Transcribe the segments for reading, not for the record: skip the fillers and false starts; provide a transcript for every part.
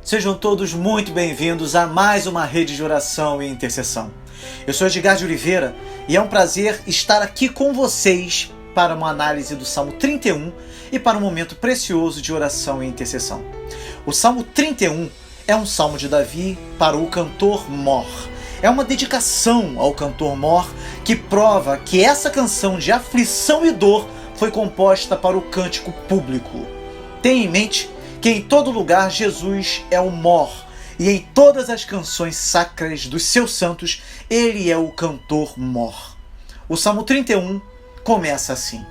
Sejam todos muito bem-vindos a mais uma rede de oração e intercessão. Eu sou Edgar de Oliveira e é um prazer estar aqui com vocês para uma análise do Salmo 31 e para um momento precioso de oração e intercessão. O Salmo 31 é um salmo de Davi para o cantor Mor. É uma dedicação ao cantor Mor que prova que essa canção de aflição e dor foi composta para o cântico público. Tenha em mente que em todo lugar Jesus é o Mor, e em todas as canções sacras dos seus santos, ele é o cantor Mor. O Salmo 31 começa assim: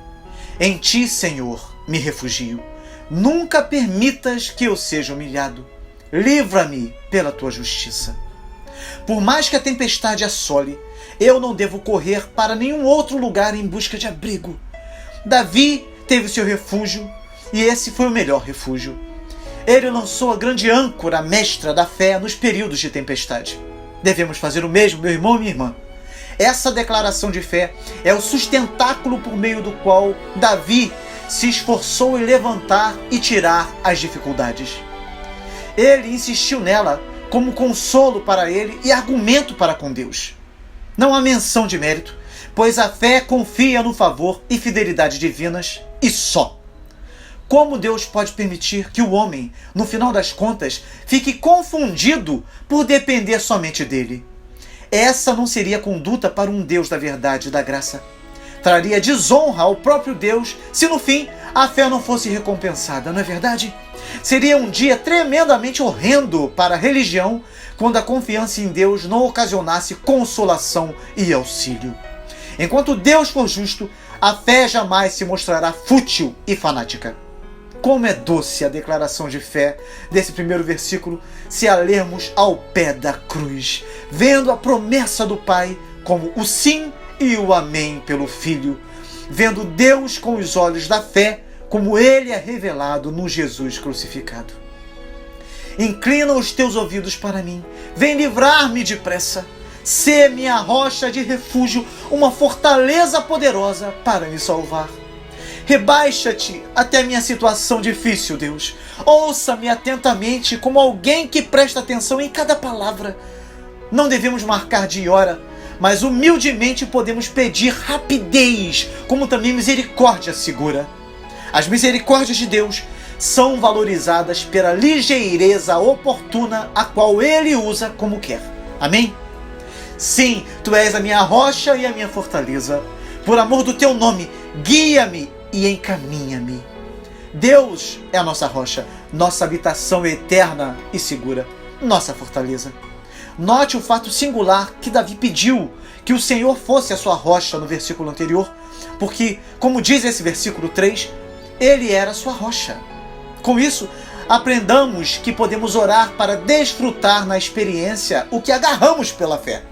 Em ti, Senhor, me refugio. Nunca permitas que eu seja humilhado. Livra-me pela tua justiça. Por mais que a tempestade assole, eu não devo correr para nenhum outro lugar em busca de abrigo. Davi teve seu refúgio, e esse foi o melhor refúgio. Ele lançou a grande âncora mestra da fé nos períodos de tempestade. Devemos fazer o mesmo, meu irmão e minha irmã. Essa declaração de fé é o sustentáculo por meio do qual Davi se esforçou em levantar e tirar as dificuldades. Ele insistiu nela como consolo para ele e argumento para com Deus. Não há menção de mérito, pois a fé confia no favor e fidelidade divinas e só. Como Deus pode permitir que o homem, no final das contas, fique confundido por depender somente dele? Essa não seria conduta para um Deus da verdade e da graça. Traria desonra ao próprio Deus se no fim a fé não fosse recompensada, não é verdade? Seria um dia tremendamente horrendo para a religião quando a confiança em Deus não ocasionasse consolação e auxílio. Enquanto Deus for justo, a fé jamais se mostrará fútil e fanática. Como é doce a declaração de fé desse primeiro versículo se a lermos ao pé da cruz, vendo a promessa do Pai como o sim e o amém pelo Filho, vendo Deus com os olhos da fé como ele é revelado no Jesus crucificado. Inclina os teus ouvidos para mim, vem livrar-me depressa, sê minha rocha de refúgio, uma fortaleza poderosa para me salvar. Rebaixa-te até minha situação difícil, Deus. Ouça-me atentamente como alguém que presta atenção em cada palavra. Não devemos marcar dia e hora, mas humildemente podemos pedir rapidez, como também misericórdia segura. As misericórdias de Deus são valorizadas pela ligeireza oportuna a qual Ele usa como quer. Amém? Sim, Tu és a minha rocha e a minha fortaleza. Por amor do Teu nome, guia-me e encaminha-me. Deus é a nossa rocha, nossa habitação eterna e segura, nossa fortaleza. Note o fato singular que Davi pediu que o Senhor fosse a sua rocha no versículo anterior, porque, como diz esse versículo 3, ele era a sua rocha. Com isso, aprendamos que podemos orar para desfrutar na experiência o que agarramos pela fé.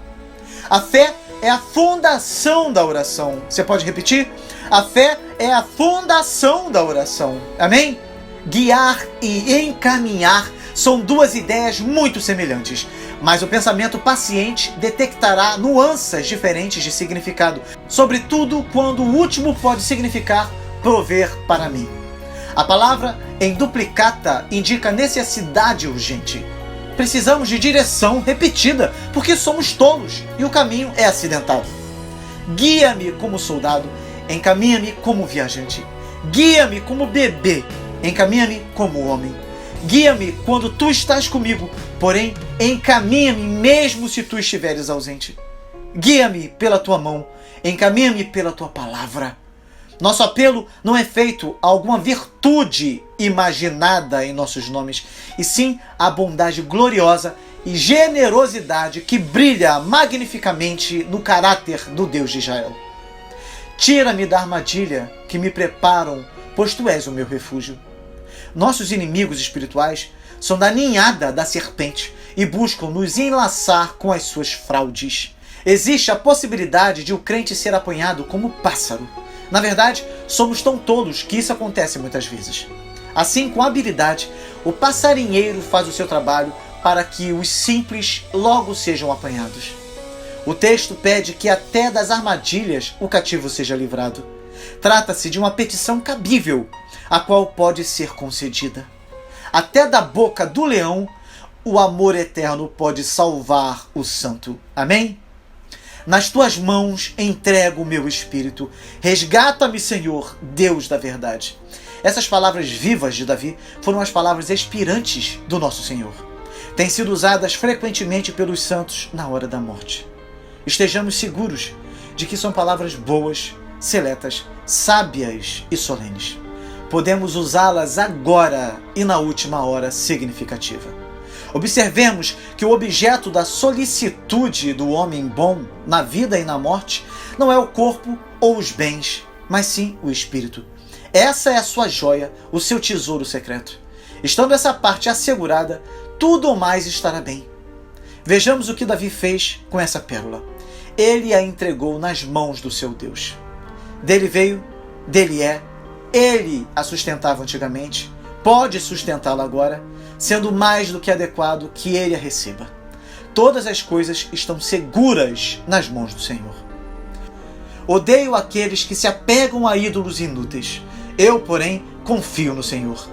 A fé é a fundação da oração. Você pode repetir? A fé é a fundação da oração. Amém? Guiar e encaminhar são duas ideias muito semelhantes, mas o pensamento paciente detectará nuances diferentes de significado, sobretudo quando o último pode significar prover para mim. A palavra em duplicata indica necessidade urgente. Precisamos de direção repetida, porque somos tolos e o caminho é acidentado. Guia-me como soldado, encaminha-me como viajante. Guia-me como bebê, encaminha-me como homem. Guia-me quando Tu estás comigo, porém encaminha-me mesmo se Tu estiveres ausente. Guia-me pela Tua mão, encaminha-me pela Tua palavra. Nosso apelo não é feito a alguma virtude imaginada em nossos nomes, e sim a bondade gloriosa e generosidade que brilha magnificamente no caráter do Deus de Israel. Tira-me da armadilha que me preparam, pois Tu és o meu refúgio. Nossos inimigos espirituais são da ninhada da serpente e buscam nos enlaçar com as suas fraudes. Existe a possibilidade de o crente ser apanhado como pássaro. Na verdade, somos tão tolos que isso acontece muitas vezes. Assim, com habilidade, o passarinheiro faz o seu trabalho para que os simples logo sejam apanhados. O texto pede que até das armadilhas o cativo seja livrado. Trata-se de uma petição cabível, a qual pode ser concedida. Até da boca do leão, o amor eterno pode salvar o santo. Amém? Nas tuas mãos entrego o meu espírito. Resgata-me, Senhor, Deus da verdade. Essas palavras vivas de Davi foram as palavras expirantes do nosso Senhor. Têm sido usadas frequentemente pelos santos na hora da morte. Estejamos seguros de que são palavras boas, seletas, sábias e solenes. Podemos usá-las agora e na última hora significativa. Observemos que o objeto da solicitude do homem bom na vida e na morte não é o corpo ou os bens, mas sim o espírito. Essa é a sua joia, o seu tesouro secreto. Estando essa parte assegurada, tudo mais estará bem. Vejamos o que Davi fez com essa pérola. Ele a entregou nas mãos do seu Deus. Dele veio, dele é, ele a sustentava antigamente, pode sustentá-la agora, sendo mais do que adequado que ele a receba. Todas as coisas estão seguras nas mãos do Senhor. Odeio aqueles que se apegam a ídolos inúteis. Eu, porém, confio no Senhor.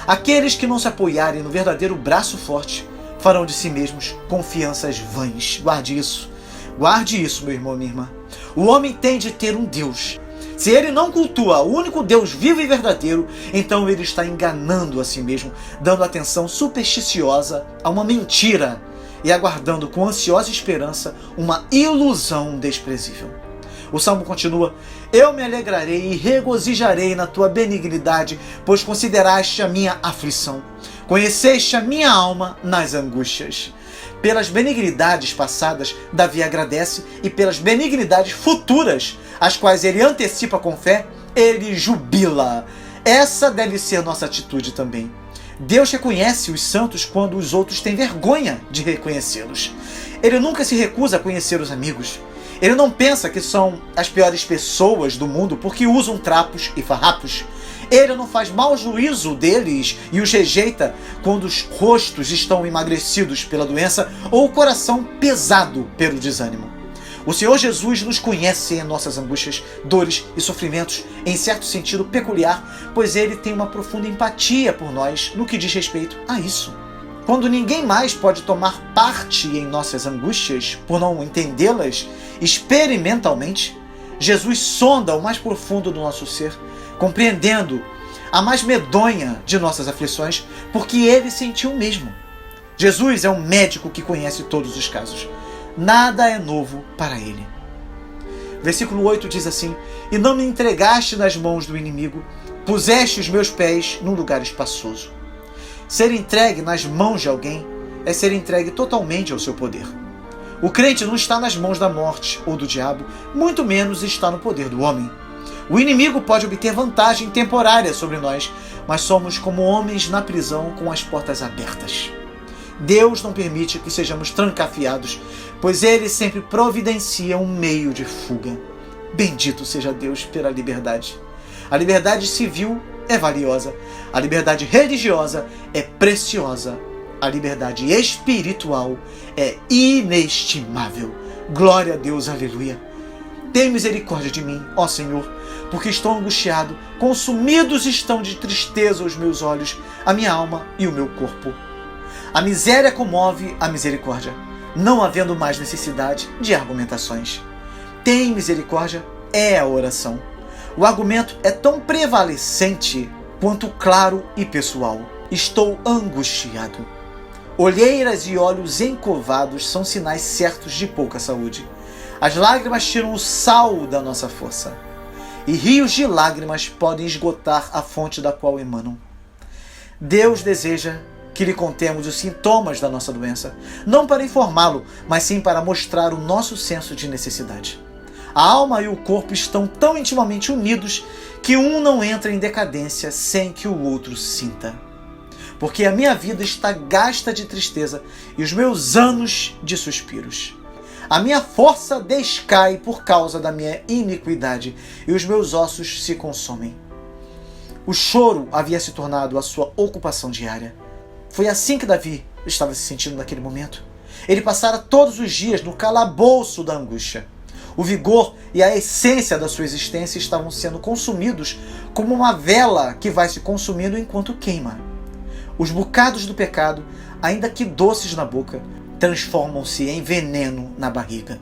Aqueles que não se apoiarem no verdadeiro braço forte farão de si mesmos confianças vãs. Guarde isso, meu irmão e minha irmã. O homem tem de ter um Deus. Se ele não cultua o único Deus vivo e verdadeiro, então ele está enganando a si mesmo, dando atenção supersticiosa a uma mentira e aguardando com ansiosa esperança uma ilusão desprezível. O Salmo continua: eu me alegrarei e regozijarei na tua benignidade, pois consideraste a minha aflição. Conheceste a minha alma nas angústias. Pelas benignidades passadas, Davi agradece, e pelas benignidades futuras, as quais ele antecipa com fé, ele jubila. Essa deve ser nossa atitude também. Deus reconhece os santos quando os outros têm vergonha de reconhecê-los. Ele nunca se recusa a conhecer os amigos. Ele não pensa que são as piores pessoas do mundo porque usam trapos e farrapos. Ele não faz mau juízo deles e os rejeita quando os rostos estão emagrecidos pela doença ou o coração pesado pelo desânimo. O Senhor Jesus nos conhece em nossas angústias, dores e sofrimentos, em certo sentido peculiar, pois ele tem uma profunda empatia por nós no que diz respeito a isso. Quando ninguém mais pode tomar parte em nossas angústias, por não entendê-las experimentalmente, Jesus sonda o mais profundo do nosso ser, compreendendo a mais medonha de nossas aflições, porque ele sentiu o mesmo. Jesus é um médico que conhece todos os casos. Nada é novo para ele. Versículo 8 diz assim: e não me entregaste nas mãos do inimigo, puseste os meus pés num lugar espaçoso. Ser entregue nas mãos de alguém é ser entregue totalmente ao seu poder. O crente não está nas mãos da morte ou do diabo, muito menos está no poder do homem. O inimigo pode obter vantagem temporária sobre nós, mas somos como homens na prisão com as portas abertas. Deus não permite que sejamos trancafiados, pois ele sempre providencia um meio de fuga. Bendito seja Deus pela liberdade. A liberdade civil é valiosa, a liberdade religiosa é preciosa, a liberdade espiritual é inestimável. Glória a Deus, aleluia. Tem misericórdia de mim, ó Senhor, porque estou angustiado, consumidos estão de tristeza os meus olhos, a minha alma e o meu corpo. A miséria comove a misericórdia, não havendo mais necessidade de argumentações. Tem misericórdia é a oração. O argumento é tão prevalecente quanto claro e pessoal. Estou angustiado. Olheiras e olhos encovados são sinais certos de pouca saúde. As lágrimas tiram o sal da nossa força, e rios de lágrimas podem esgotar a fonte da qual emanam. Deus deseja que lhe contemos os sintomas da nossa doença, não para informá-lo, mas sim para mostrar o nosso senso de necessidade. A alma e o corpo estão tão intimamente unidos que um não entra em decadência sem que o outro sinta. Porque a minha vida está gasta de tristeza e os meus anos de suspiros. A minha força descai por causa da minha iniquidade e os meus ossos se consomem. O choro havia se tornado a sua ocupação diária. Foi assim que Davi estava se sentindo naquele momento. Ele passara todos os dias no calabouço da angústia. O vigor e a essência da sua existência estavam sendo consumidos como uma vela que vai se consumindo enquanto queima. Os bocados do pecado, ainda que doces na boca, transformam-se em veneno na barriga.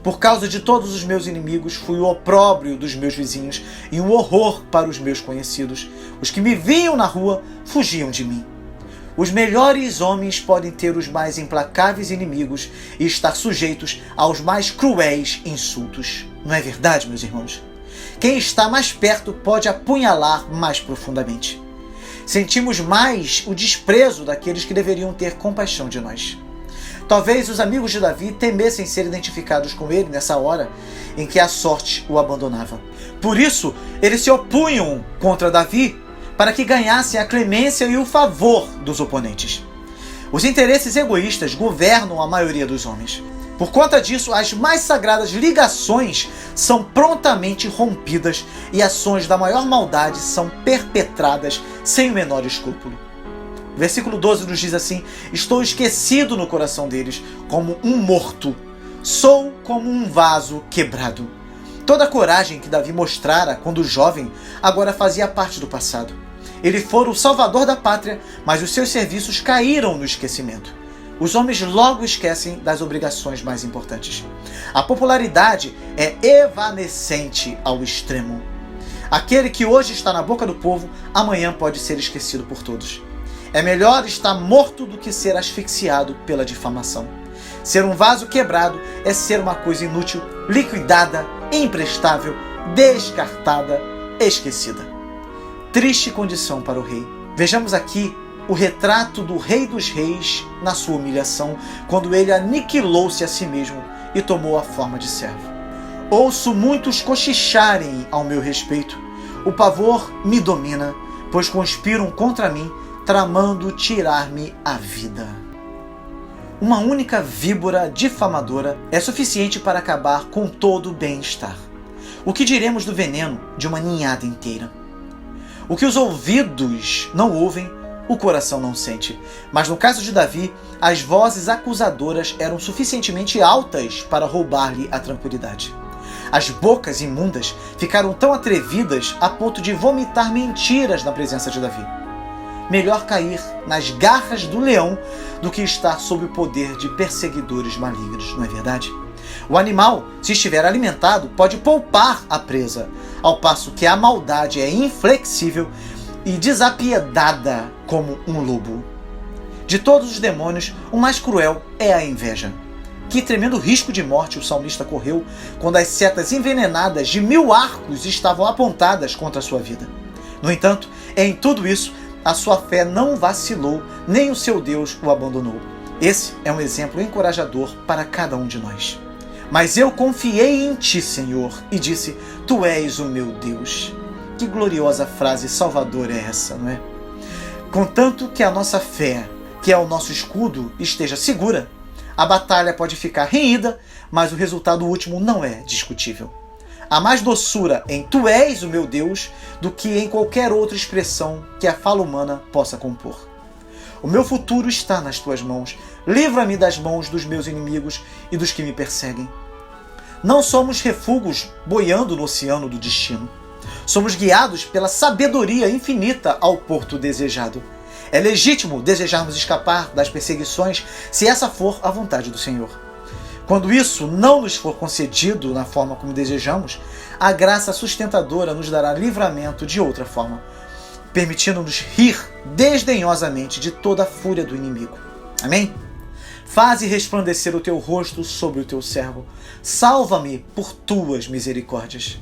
Por causa de todos os meus inimigos, fui o opróbrio dos meus vizinhos e um horror para os meus conhecidos. Os que me viam na rua fugiam de mim. Os melhores homens podem ter os mais implacáveis inimigos e estar sujeitos aos mais cruéis insultos. Não é verdade, meus irmãos? Quem está mais perto pode apunhalar mais profundamente. Sentimos mais o desprezo daqueles que deveriam ter compaixão de nós. Talvez os amigos de Davi temessem ser identificados com ele nessa hora em que a sorte o abandonava. Por isso, eles se opunham contra Davi para que ganhassem a clemência e o favor dos oponentes. Os interesses egoístas governam a maioria dos homens. Por conta disso, as mais sagradas ligações são prontamente rompidas e ações da maior maldade são perpetradas sem o menor escrúpulo. Versículo 12 nos diz assim: estou esquecido no coração deles, como um morto. Sou como um vaso quebrado. Toda a coragem que Davi mostrara quando jovem, agora fazia parte do passado. Ele fora o salvador da pátria, mas os seus serviços caíram no esquecimento. Os homens logo esquecem das obrigações mais importantes. A popularidade é evanescente ao extremo. Aquele que hoje está na boca do povo, amanhã pode ser esquecido por todos. É melhor estar morto do que ser asfixiado pela difamação. Ser um vaso quebrado é ser uma coisa inútil, liquidada, imprestável, descartada, esquecida. Triste condição para o rei. Vejamos aqui o retrato do Rei dos Reis na sua humilhação, quando ele aniquilou-se a si mesmo e tomou a forma de servo. Ouço muitos cochicharem ao meu respeito. O pavor me domina, pois conspiram contra mim, tramando tirar-me a vida. Uma única víbora difamadora é suficiente para acabar com todo o bem-estar. O que diremos do veneno de uma ninhada inteira? O que os ouvidos não ouvem, o coração não sente. Mas no caso de Davi, as vozes acusadoras eram suficientemente altas para roubar-lhe a tranquilidade. As bocas imundas ficaram tão atrevidas a ponto de vomitar mentiras na presença de Davi. Melhor cair nas garras do leão do que estar sob o poder de perseguidores malignos, não é verdade? O animal, se estiver alimentado, pode poupar a presa, ao passo que a maldade é inflexível e desapiedada como um lobo. De todos os demônios, o mais cruel é a inveja. Que tremendo risco de morte o salmista correu quando as setas envenenadas de 1000 arcos estavam apontadas contra a sua vida. No entanto, em tudo isso, a sua fé não vacilou, nem o seu Deus o abandonou. Esse é um exemplo encorajador para cada um de nós. Mas eu confiei em ti, Senhor, e disse: tu és o meu Deus. Que gloriosa frase salvadora é essa, não é? Contanto que a nossa fé, que é o nosso escudo, esteja segura, a batalha pode ficar renhida, mas o resultado último não é discutível. Há mais doçura em tu és o meu Deus do que em qualquer outra expressão que a fala humana possa compor. O meu futuro está nas tuas mãos. Livra-me das mãos dos meus inimigos e dos que me perseguem. Não somos refugos boiando no oceano do destino. Somos guiados pela sabedoria infinita ao porto desejado. É legítimo desejarmos escapar das perseguições se essa for a vontade do Senhor. Quando isso não nos for concedido na forma como desejamos, a graça sustentadora nos dará livramento de outra forma, permitindo-nos rir desdenhosamente de toda a fúria do inimigo. Amém? Faze resplandecer o teu rosto sobre o teu servo. Salva-me por tuas misericórdias.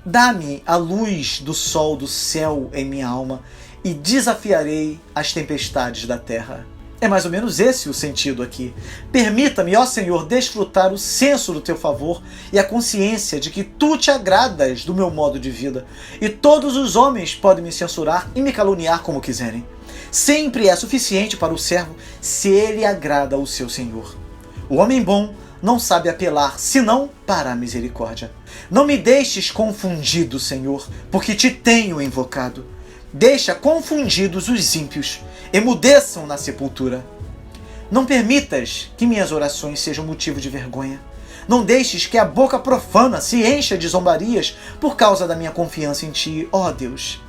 Dá-me a luz do sol do céu em minha alma e desafiarei as tempestades da terra. É mais ou menos esse o sentido aqui. Permita-me, ó Senhor, desfrutar o senso do teu favor e a consciência de que tu te agradas do meu modo de vida. E todos os homens podem me censurar e me caluniar como quiserem. Sempre é suficiente para o servo se ele agrada ao seu Senhor. O homem bom não sabe apelar senão para a misericórdia. Não me deixes confundido, Senhor, porque te tenho invocado. Deixa confundidos os ímpios, emudeçam na sepultura. Não permitas que minhas orações sejam motivo de vergonha. Não deixes que a boca profana se encha de zombarias por causa da minha confiança em ti, ó Deus.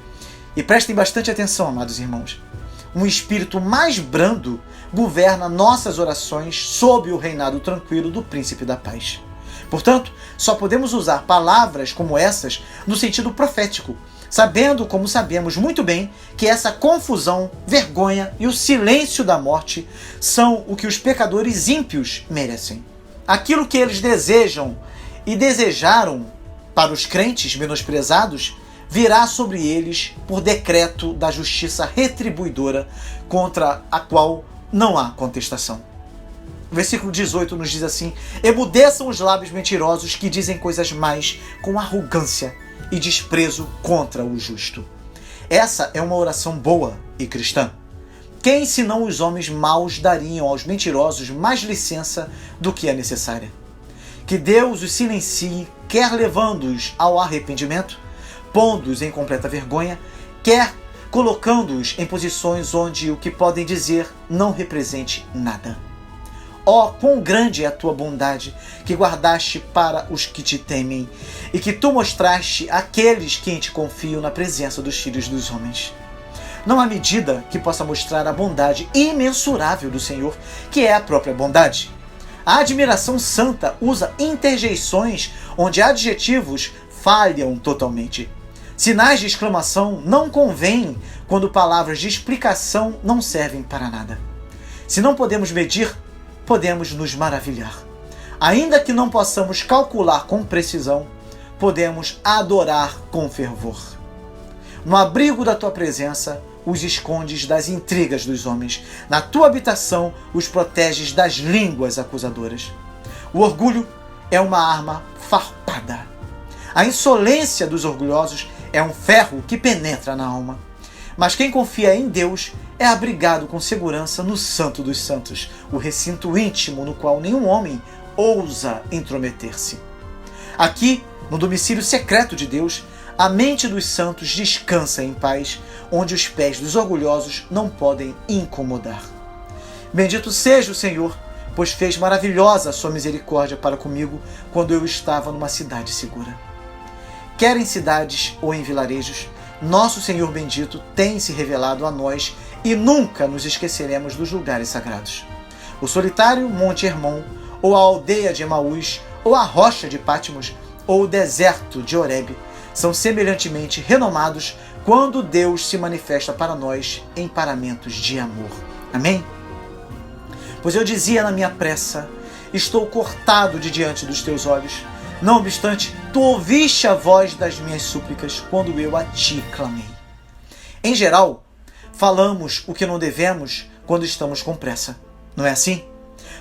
E prestem bastante atenção, amados irmãos. um espírito mais brando governa nossas orações sob o reinado tranquilo do Príncipe da Paz. Portanto, só podemos usar palavras como essas no sentido profético, sabendo, como sabemos muito bem, que essa confusão, vergonha e o silêncio da morte são o que os pecadores ímpios merecem. Aquilo que eles desejam e desejaram para os crentes menosprezados virá sobre eles por decreto da justiça retribuidora contra a qual não há contestação. O versículo 18 nos diz assim: emudeçam os lábios mentirosos que dizem coisas mais com arrogância e desprezo contra o justo. Essa é uma oração boa e cristã. Quem, senão os homens maus, dariam aos mentirosos mais licença do que é necessária? Que Deus os silencie, quer levando-os ao arrependimento, pondo-os em completa vergonha, quer colocando-os em posições onde o que podem dizer não represente nada. Ó, quão grande é a tua bondade, que guardaste para os que te temem, e que tu mostraste àqueles que em ti confiam na presença dos filhos dos homens. Não há medida que possa mostrar a bondade imensurável do Senhor, que é a própria bondade. A admiração santa usa interjeições onde adjetivos falham totalmente. Sinais de exclamação não convêm quando palavras de explicação não servem para nada. Se não podemos medir, podemos nos maravilhar. Ainda que não possamos calcular com precisão, podemos adorar com fervor. No abrigo da tua presença, os escondes das intrigas dos homens. Na tua habitação, os proteges das línguas acusadoras. O orgulho é uma arma farpada. A insolência dos orgulhosos é um ferro que penetra na alma. Mas quem confia em Deus é abrigado com segurança no Santo dos Santos, o recinto íntimo no qual nenhum homem ousa intrometer-se. Aqui, no domicílio secreto de Deus, a mente dos santos descansa em paz, onde os pés dos orgulhosos não podem incomodar. Bendito seja o Senhor, pois fez maravilhosa a sua misericórdia para comigo quando eu estava numa cidade segura. Quer em cidades ou em vilarejos, nosso Senhor bendito tem se revelado a nós e nunca nos esqueceremos dos lugares sagrados. O solitário Monte Hermon, ou a aldeia de Emaús, ou a rocha de Patmos, ou o deserto de Horebe, são semelhantemente renomados quando Deus se manifesta para nós em paramentos de amor. Amém? Pois eu dizia na minha pressa: estou cortado de diante dos teus olhos. Não obstante, tu ouviste a voz das minhas súplicas quando eu a ti clamei. Em geral, falamos o que não devemos quando estamos com pressa. Não é assim?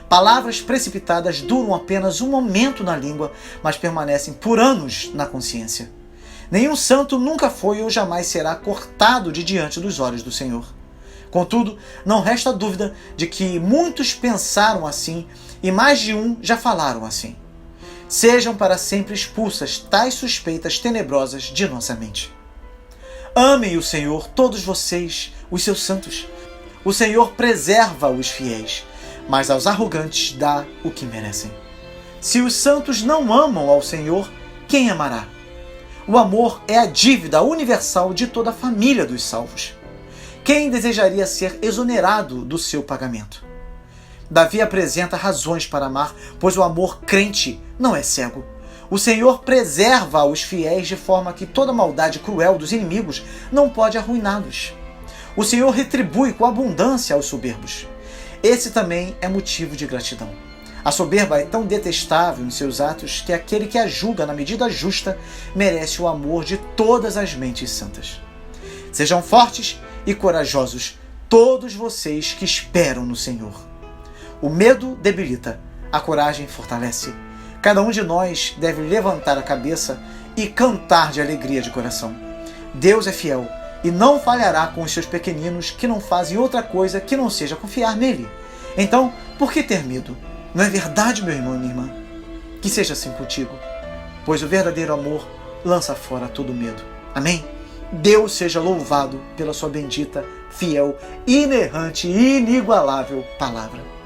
Palavras precipitadas duram apenas um momento na língua, mas permanecem por anos na consciência. Nenhum santo nunca foi ou jamais será cortado de diante dos olhos do Senhor. Contudo, não resta dúvida de que muitos pensaram assim e mais de um já falaram assim. Sejam para sempre expulsas tais suspeitas tenebrosas de nossa mente. Amem o Senhor, todos vocês, os seus santos. O Senhor preserva os fiéis, mas aos arrogantes dá o que merecem. Se os santos não amam ao Senhor, quem amará? O amor é a dívida universal de toda a família dos salvos. Quem desejaria ser exonerado do seu pagamento? Davi apresenta razões para amar, pois o amor crente não é cego. O Senhor preserva os fiéis de forma que toda maldade cruel dos inimigos não pode arruiná-los. O Senhor retribui com abundância aos soberbos. Esse também é motivo de gratidão. A soberba é tão detestável em seus atos que aquele que a julga na medida justa merece o amor de todas as mentes santas. Sejam fortes e corajosos, todos vocês que esperam no Senhor. O medo debilita, a coragem fortalece. Cada um de nós deve levantar a cabeça e cantar de alegria de coração. Deus é fiel e não falhará com os seus pequeninos que não fazem outra coisa que não seja confiar nele. Então, por que ter medo? Não é verdade, meu irmão e minha irmã? Que seja assim contigo, pois o verdadeiro amor lança fora todo medo. Amém? Deus seja louvado pela sua bendita, fiel, inerrante e inigualável palavra.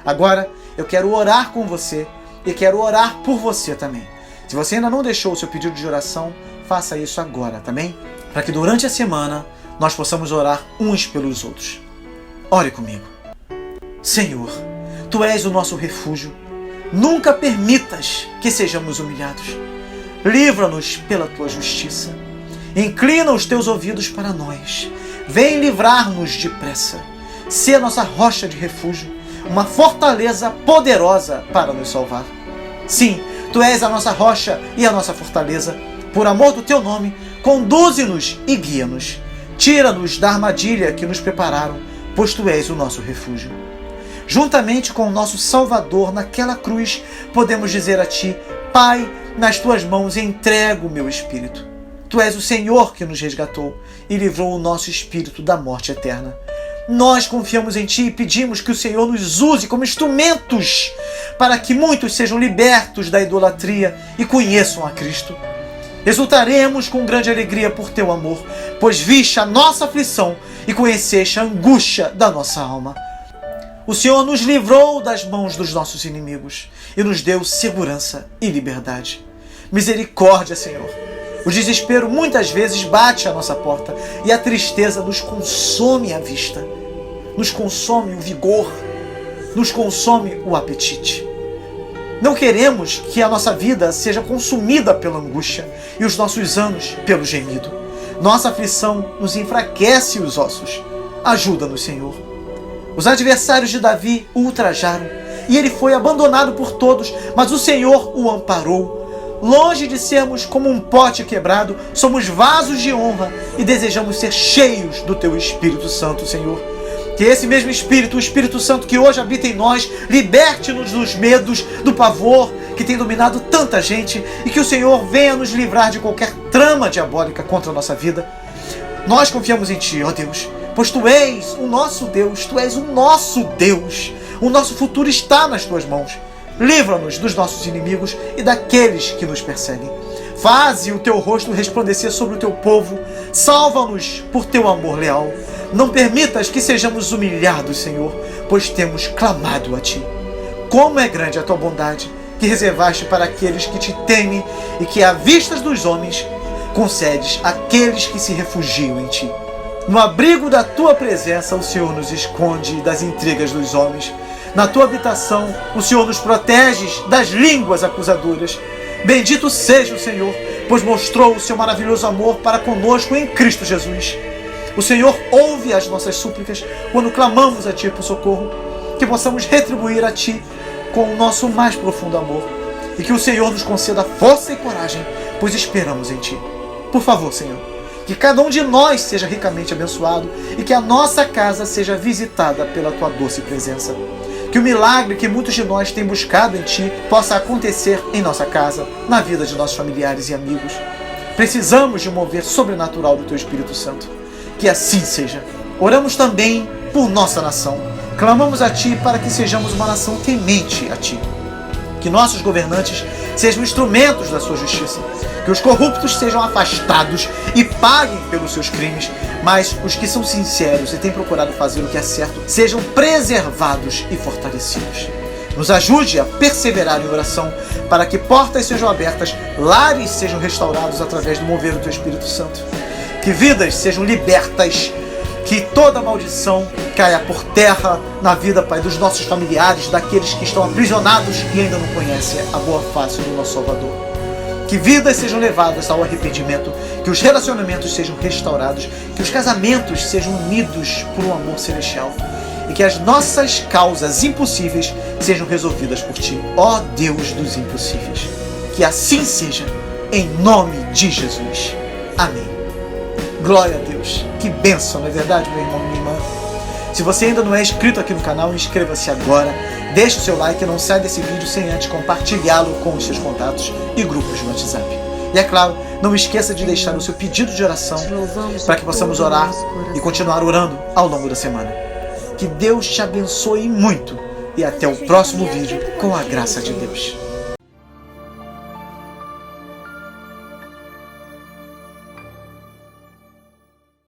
Agora, eu quero orar com você e quero orar por você também. Se você ainda não deixou o seu pedido de oração, faça isso agora, também, para que durante a semana nós possamos orar uns pelos outros. Ore comigo. Senhor, Tu és o nosso refúgio. Nunca permitas que sejamos humilhados. Livra-nos pela Tua justiça. Inclina os Teus ouvidos para nós. Vem livrar-nos depressa. Sê a nossa rocha de refúgio, uma fortaleza poderosa para nos salvar. Sim, Tu és a nossa rocha e a nossa fortaleza. Por amor do Teu nome, conduze-nos e guia-nos. Tira-nos da armadilha que nos prepararam, pois Tu és o nosso refúgio. Juntamente com o nosso Salvador naquela cruz, podemos dizer a Ti: Pai, nas Tuas mãos entrego o meu espírito. Tu és o Senhor que nos resgatou e livrou o nosso espírito da morte eterna. Nós confiamos em Ti e pedimos que o Senhor nos use como instrumentos para que muitos sejam libertos da idolatria e conheçam a Cristo. Exultaremos com grande alegria por Teu amor, pois viste a nossa aflição e conheceste a angústia da nossa alma. O Senhor nos livrou das mãos dos nossos inimigos e nos deu segurança e liberdade. Misericórdia, Senhor. O desespero muitas vezes bate à nossa porta e a tristeza nos consome a vista, nos consome o vigor, nos consome o apetite. Não queremos que a nossa vida seja consumida pela angústia e os nossos anos pelo gemido. Nossa aflição nos enfraquece os ossos. Ajuda-nos, Senhor. Os adversários de Davi o ultrajaram e ele foi abandonado por todos, mas o Senhor o amparou. Longe de sermos como um pote quebrado, somos vasos de honra e desejamos ser cheios do Teu Espírito Santo, Senhor. Que esse mesmo Espírito, o Espírito Santo que hoje habita em nós, liberte-nos dos medos, do pavor que tem dominado tanta gente e que o Senhor venha nos livrar de qualquer trama diabólica contra a nossa vida. Nós confiamos em Ti, ó Deus, pois Tu és o nosso Deus, Tu és o nosso Deus. O nosso futuro está nas Tuas mãos. Livra-nos dos nossos inimigos e daqueles que nos perseguem. Faze o Teu rosto resplandecer sobre o Teu povo. Salva-nos por Teu amor leal. Não permitas que sejamos humilhados, Senhor, pois temos clamado a Ti. Como é grande a Tua bondade, que reservaste para aqueles que Te temem e que, à vista dos homens, concedes àqueles que se refugiam em Ti. No abrigo da Tua presença, o Senhor nos esconde das intrigas dos homens. Na Tua habitação, o Senhor nos protege das línguas acusadoras. Bendito seja o Senhor, pois mostrou o Seu maravilhoso amor para conosco em Cristo Jesus. O Senhor ouve as nossas súplicas quando clamamos a Ti por socorro. Que possamos retribuir a Ti com o nosso mais profundo amor. E que o Senhor nos conceda força e coragem, pois esperamos em Ti. Por favor, Senhor, que cada um de nós seja ricamente abençoado e que a nossa casa seja visitada pela Tua doce presença. Que o milagre que muitos de nós têm buscado em Ti possa acontecer em nossa casa, na vida de nossos familiares e amigos. Precisamos de um mover sobrenatural do Teu Espírito Santo. Que assim seja. Oramos também por nossa nação. Clamamos a Ti para que sejamos uma nação temente a Ti. Que nossos governantes sejam instrumentos da Sua justiça. Que os corruptos sejam afastados e paguem pelos seus crimes, mas os que são sinceros e têm procurado fazer o que é certo sejam preservados e fortalecidos. Nos ajude a perseverar em oração para que portas sejam abertas, lares sejam restaurados através do mover do Teu Espírito Santo. Que vidas sejam libertas, que toda maldição caia por terra na vida, Pai, dos nossos familiares, daqueles que estão aprisionados e ainda não conhecem a boa face do nosso Salvador. Que vidas sejam levadas ao arrependimento, que os relacionamentos sejam restaurados, que os casamentos sejam unidos por um amor celestial e que as nossas causas impossíveis sejam resolvidas por Ti, ó Deus dos impossíveis. Que assim seja, em nome de Jesus. Amém. Glória a Deus. Que bênção, não é verdade, meu irmão e minha irmã? Se você ainda não é inscrito aqui no canal, inscreva-se agora. Deixe o seu like e não saia desse vídeo sem antes compartilhá-lo com os seus contatos e grupos no WhatsApp. E é claro, não esqueça de deixar o seu pedido de oração para que possamos orar e continuar orando ao longo da semana. Que Deus te abençoe muito e até o próximo vídeo com a graça de Deus.